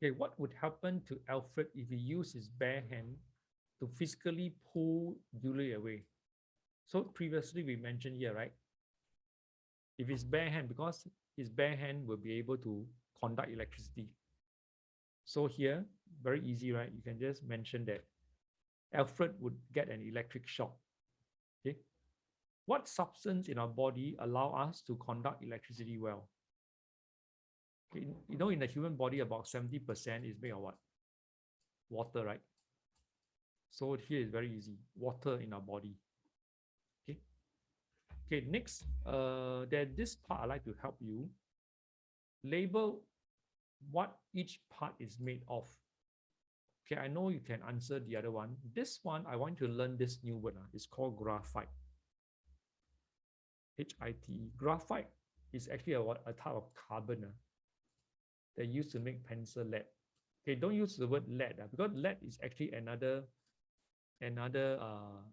Okay, what would happen to Alfred if he used his bare hand to physically pull Julie away? So previously we mentioned here, right? If his bare hand, because his bare hand will be able to conduct electricity. So here, very easy, right? You can just mention that Alfred would get an electric shock. Okay. What substance in our body allow us to conduct electricity well? Okay. You know, in the human body, about 70% is made of what? Water, right? So here is very easy. Water in our body. Okay. Okay, next, then this part I'd like to help you. Label what each part is made of. Okay, I know you can answer the other one. This one, I want you to learn this new word. It's called graphite. H-I-T-E. Graphite is actually a type of carbon they used to make pencil lead. Okay, don't use the word lead because lead is actually another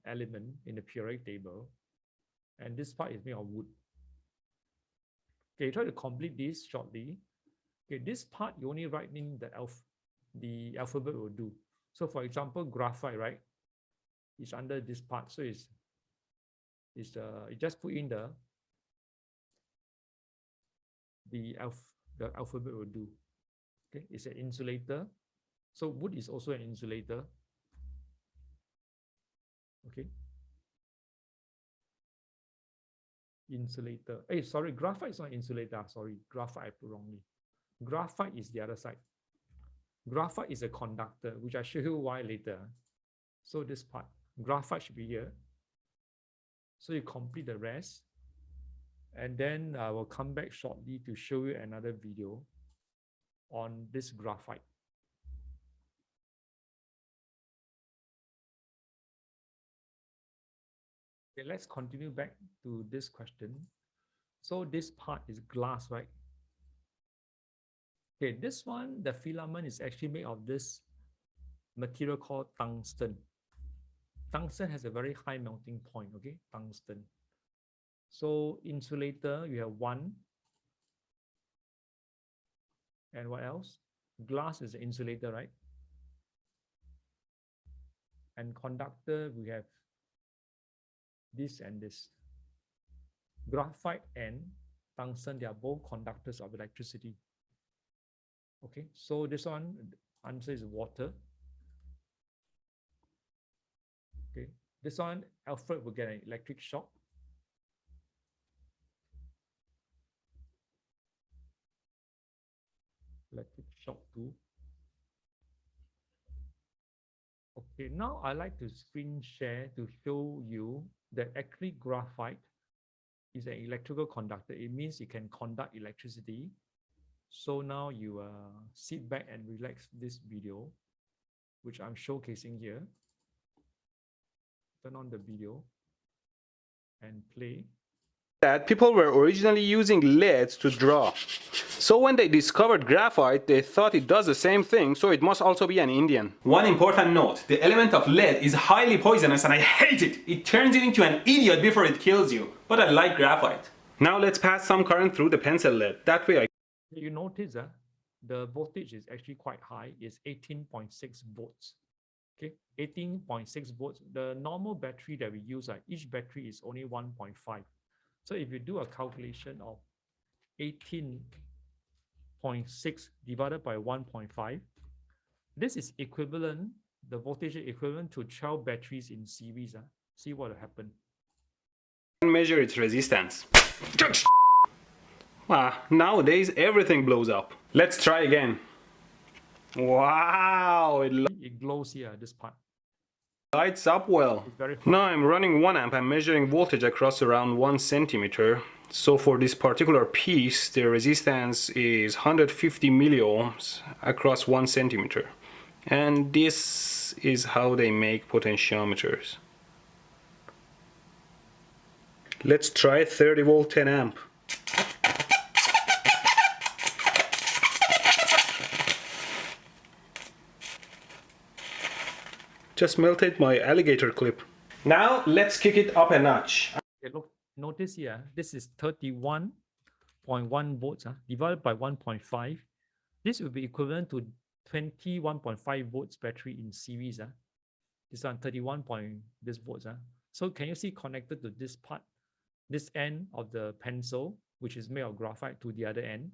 element in the periodic table. And this part is made of wood. Okay, try to complete this shortly. Okay, this part you only write in the alphabet will do. So for example, graphite, right? It's under this part. So you just put in the alphabet will do. Okay, it's an insulator. So wood is also an insulator. Okay. Insulator. Hey, sorry, graphite is not insulator. Sorry, graphite I put wrongly. Graphite is the other side. Graphite is a conductor, which I'll show you why later. So this part, graphite should be here. So you complete the rest. And then I will come back shortly to show you another video on this graphite. Okay, let's continue back to this question. So this part is glass, right? Okay, this one, the filament is actually made of this material called tungsten. Tungsten has a very high melting point, okay? Tungsten. So insulator, you have one. And what else? Glass is the insulator, right? And conductor, we have this and this. Graphite and tungsten, they are both conductors of electricity. Okay, so this one, answer is water. Okay, this one, Alfred will get an electric shock. Electric shock too. Okay, now I like to screen share to show you that actually graphite is an electrical conductor. It means it can conduct electricity. So now you sit back and relax this video, which I'm showcasing here. Turn on the video and play. That people were originally using leads to draw. So when they discovered graphite, they thought it does the same thing, so it must also be an Indian. One important note, the element of lead is highly poisonous and I hate it. It turns you into an idiot before it kills you. But I like graphite. Now let's pass some current through the pencil lead. That way you notice the voltage is actually quite high. It's 18.6 volts. Okay, 18.6 volts. The normal battery that we use, each battery is only 1.5. So if you do a calculation of 18.6 divided by 1.5, this is equivalent, the voltage is equivalent to 12 batteries in series. See what will happen. Measure its resistance. Nowadays everything blows up. Let's try again. Wow, it glows here, this part. Lights up well. Now I'm running 1 amp and measuring voltage across around 1 centimeter. So for this particular piece, the resistance is 150 milliohms across 1 centimeter. And this is how they make potentiometers. Let's try 30 volt 10 amp. Just melted my alligator clip. Now let's kick it up a notch. Okay, look, notice here, this is 31.1 volts divided by 1.5. This will be equivalent to 21.5 volts battery in series. This one 31 point this volts. So can you see connected to this part, this end of the pencil, which is made of graphite, to the other end?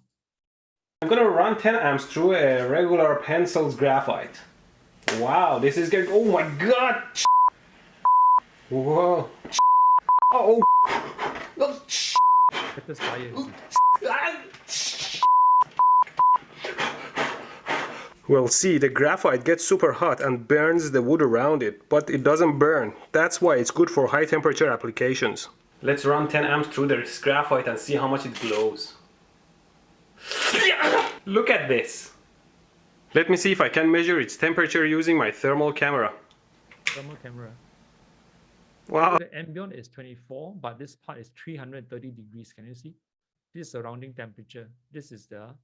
I'm gonna run 10 amps through a regular pencil's graphite. Wow, this is getting, oh my god! Whoa! Oh! Let us fire. Well, see, the graphite gets super hot and burns the wood around it, but it doesn't burn. That's why it's good for high temperature applications. Let's run 10 amps through this graphite and see how much it glows. Look at this! Let me see if I can measure its temperature using my thermal camera. Thermal camera. Wow! So the ambient is 24, but this part is 330 degrees. Can you see? This is surrounding temperature. This is the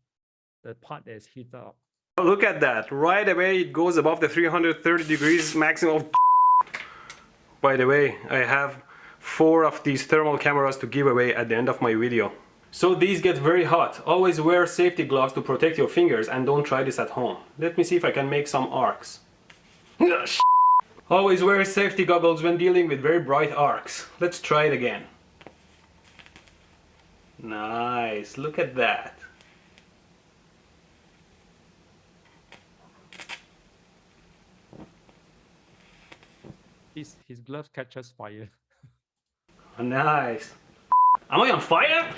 part that is heated up. Look at that! Right away it goes above the 330 degrees maximum. By the way, I have 4 of these thermal cameras to give away at the end of my video. So these get very hot. Always wear safety gloves to protect your fingers and don't try this at home. Let me see if I can make some arcs. Always wear safety goggles when dealing with very bright arcs. Let's try it again. Nice, look at that. His gloves catches fire. Nice. Am I on fire?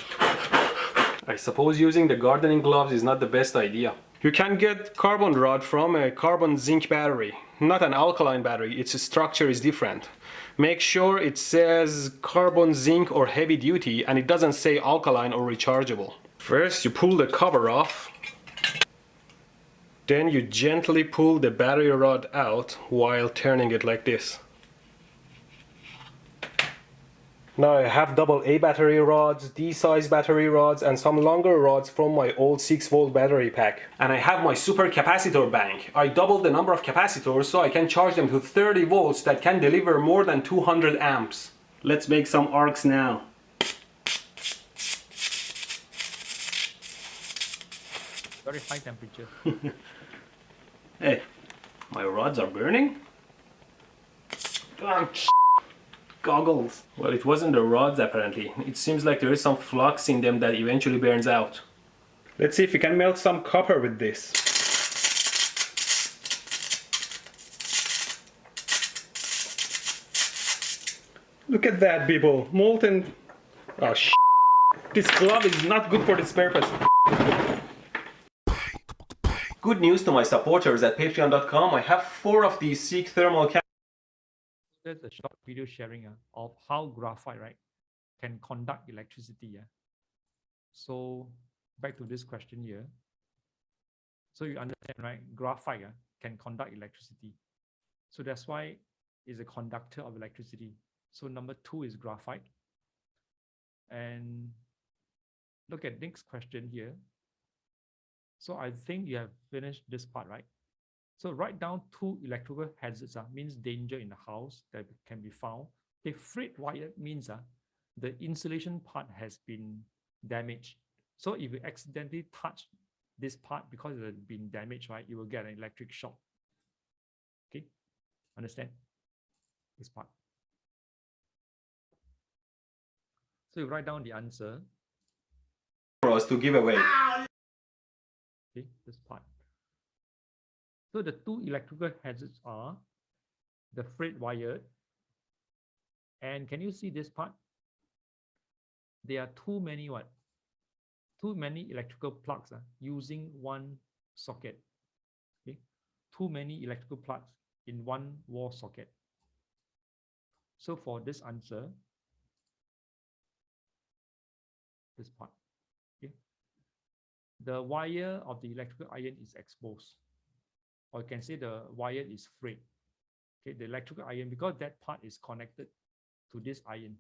I suppose using the gardening gloves is not the best idea. You can get carbon rod from a carbon zinc battery, not an alkaline battery. Its structure is different. Make sure it says carbon zinc or heavy duty and it doesn't say alkaline or rechargeable. First you pull the cover off. Then you gently pull the battery rod out while turning it like this. Now I have AA battery rods, D-size battery rods and some longer rods from my old 6-volt battery pack. And I have my super capacitor bank. I doubled the number of capacitors so I can charge them to 30 volts that can deliver more than 200 amps. Let's make some arcs now. Very high temperature. Hey, my rods are burning? Goggles. Well, it wasn't the rods apparently. It seems like there is some flux in them that eventually burns out. Let's see if we can melt some copper with this. Look at that, people. Molten... Oh, this glove is not good for this purpose. Good news to my supporters at patreon.com. I have 4 of these Seek thermal cameras. There's a short video sharing of how graphite, right, can conduct electricity. So back to this question here. So you understand, right? Graphite can conduct electricity. So that's why it's a conductor of electricity. So number 2 is graphite. And look at next question here. So I think you have finished this part, right? So write down 2 electrical hazards, means danger in the house that can be found. The frayed wire means the insulation part has been damaged. So if you accidentally touch this part because it has been damaged, right, you will get an electric shock. Okay, understand this part? So you write down the answer For us to give away. Okay, this part. So the 2 electrical hazards are the frayed wire, and can you see this part? There are too many electrical plugs using one socket. Okay, too many electrical plugs in one wall socket. So for this answer, this part, okay, the wire of the electrical iron is exposed. Or you can say the wire is frayed. Okay, the electrical iron, because that part is connected to this iron.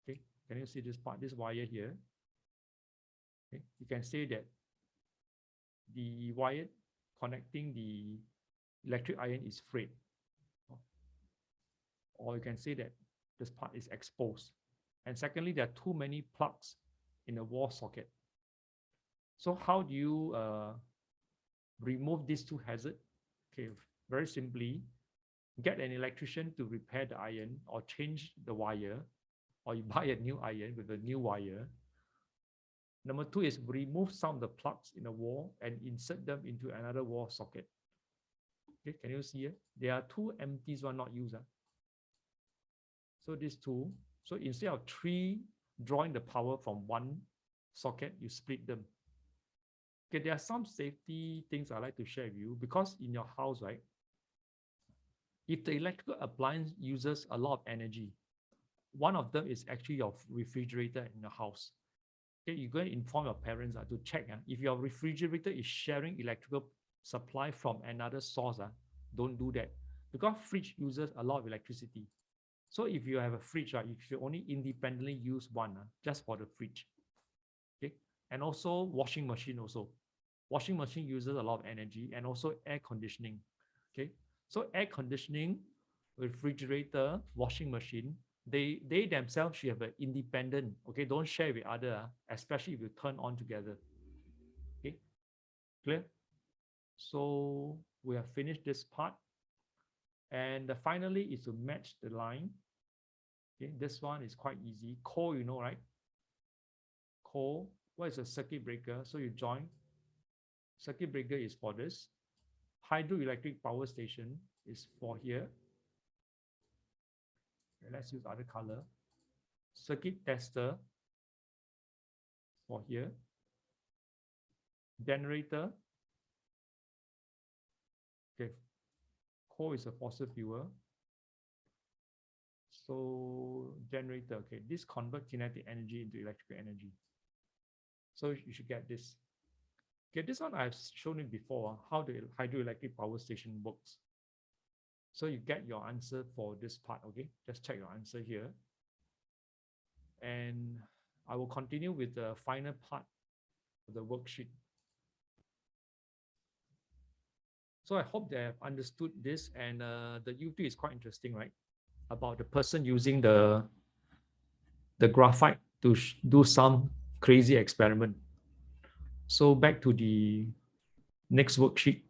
Okay, can you see this part, this wire here? Okay, you can say that the wire connecting the electric iron is frayed. Or you can say that this part is exposed. And secondly, there are too many plugs in the wall socket. So how do you remove these two hazards. Okay, very simply, get an electrician to repair the iron or change the wire, or you buy a new iron with a new wire. Number two is remove some of the plugs in the wall and insert them into another wall socket. Okay, can you see here? There are two empties, one not used. So these two, so instead of three drawing the power from one socket, you split them. Okay, there are some safety things I like to share with you, because in your house, right, if the electrical appliance uses a lot of energy, one of them is actually your refrigerator in the house. Okay, you go and inform your parents to check if your refrigerator is sharing electrical supply from another source. Don't do that, because fridge uses a lot of electricity. So if you have a fridge, you should only independently use one just for the fridge. Okay, and also washing machine also. Washing machine uses a lot of energy, and also air conditioning. Okay, so air conditioning, refrigerator, washing machine, they themselves should have an independent. Okay, don't share with other, especially if you turn on together. Okay, clear? So we have finished this part, and finally is to match the line. Okay, this one is quite easy. Core, you know, right? Core, what is a circuit breaker? So you join. Circuit breaker is for this. Hydroelectric power station is for here. Okay, let's use other color. Circuit tester for here. Generator. Okay, coal is a fossil fuel. So generator, okay, this convert kinetic energy into electrical energy. So you should get this. Okay, this one I've shown it before, how the hydroelectric power station works. So you get your answer for this part, okay? Just check your answer here. And I will continue with the final part of the worksheet. So I hope they have understood this, and the U2 is quite interesting, right? About the person using the graphite to do some crazy experiment. So back to the next worksheet.